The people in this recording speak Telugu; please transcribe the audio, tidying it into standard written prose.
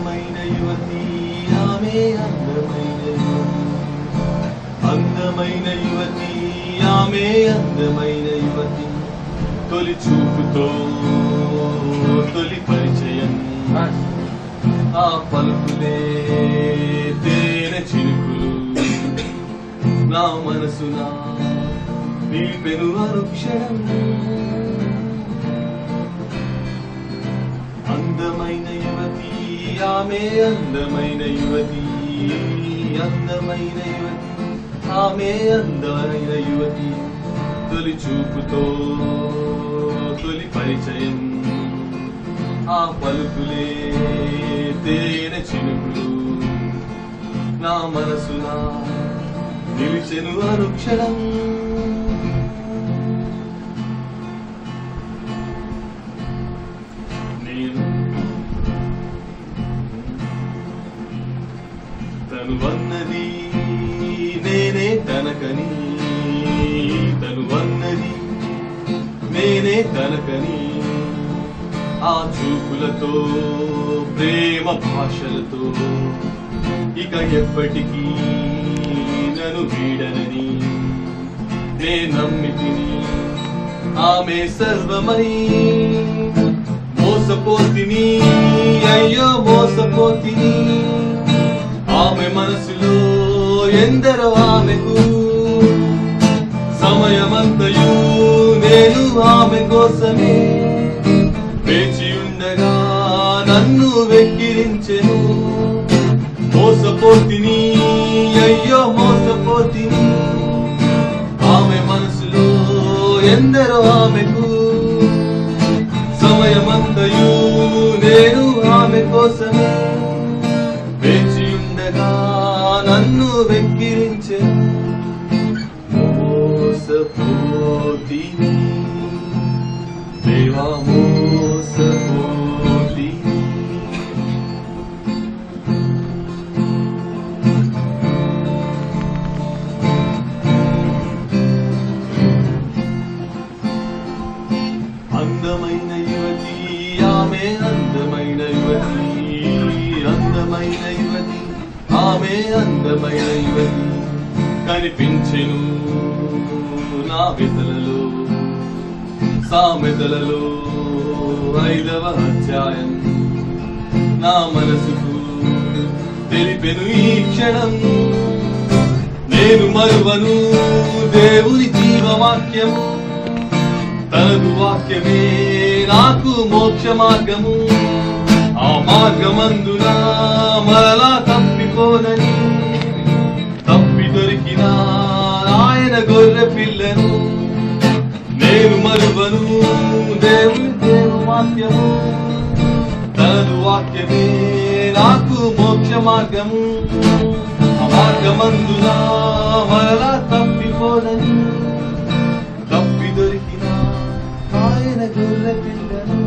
అందమైన యువతి ఆమె అందమైన యువతి అందమైన యువతి ఆమె అందమైన యువతి తొలి చూపుతో తొలి పరిచయం ఆ పలుకులే తేనె చినుకులు నా మనసున నిలిపెను అనుక్షణం అందమైన యువతి ఆమె అందమైన యువతి అందమైన యువతి ఆమె అందమైన యువతి తొలి చూపుతో తొలి పరిచయం ఆ పలుకులే తేనె చినుకులు నా మనసున నిలిచెను అనుక్షణం నేను తను వన్నది నేనే తనకని తను వన్నది నేనే తనకని ఆ చూపులతో ప్రేమ భాషలతో ఇక ఎప్పటికీ నన్ను వీడనని నే నమ్మితిని ఆమె సర్వమని మోసపోతిని అయ్యో మోసపోతిని ఆమె మనసులో ఎందరో ఆమెకు సమయమంతయు నేను ఆమె కోసమే వేచి ఉండగా నన్ను వెక్కిరించెను మోసపోతిని అయ్యో మోసపోతిని ఆమె మనసులో ఎందరో ఆమెకు సమయమంతయు నేను ఆమె కోసమే వేచి ఉండగా నన్ను వెక్కిరించెను మోసపోతిని దేవా మోసపోతిని అందమైన యువతి ఆమె అందమైన యువతి అందమైన యువతి ఆమె అందమైన యువతి కనిపించెను నా వెతలలో సామెతలలో 5వ అధ్యాయం నా మనసుకు తెలిపెను ఈ క్షణం నేను మరువను దేవుని జీవవాక్యము తనదు వాక్యమే నాకు మోక్ష మార్గము ఆ మార్గమందున మరలా తప్పిపోనని తప్పి దొరికిన ఆయన గొర్రె పిల్లను నేను మరువను దేవుని వాక్యము తనదు వాక్యమే నాకు మోక్ష మార్గము ఆ మార్గమందున మరలా తప్పిపోనని తప్పి దొరికిన ఆయన గొర్రె పిల్లను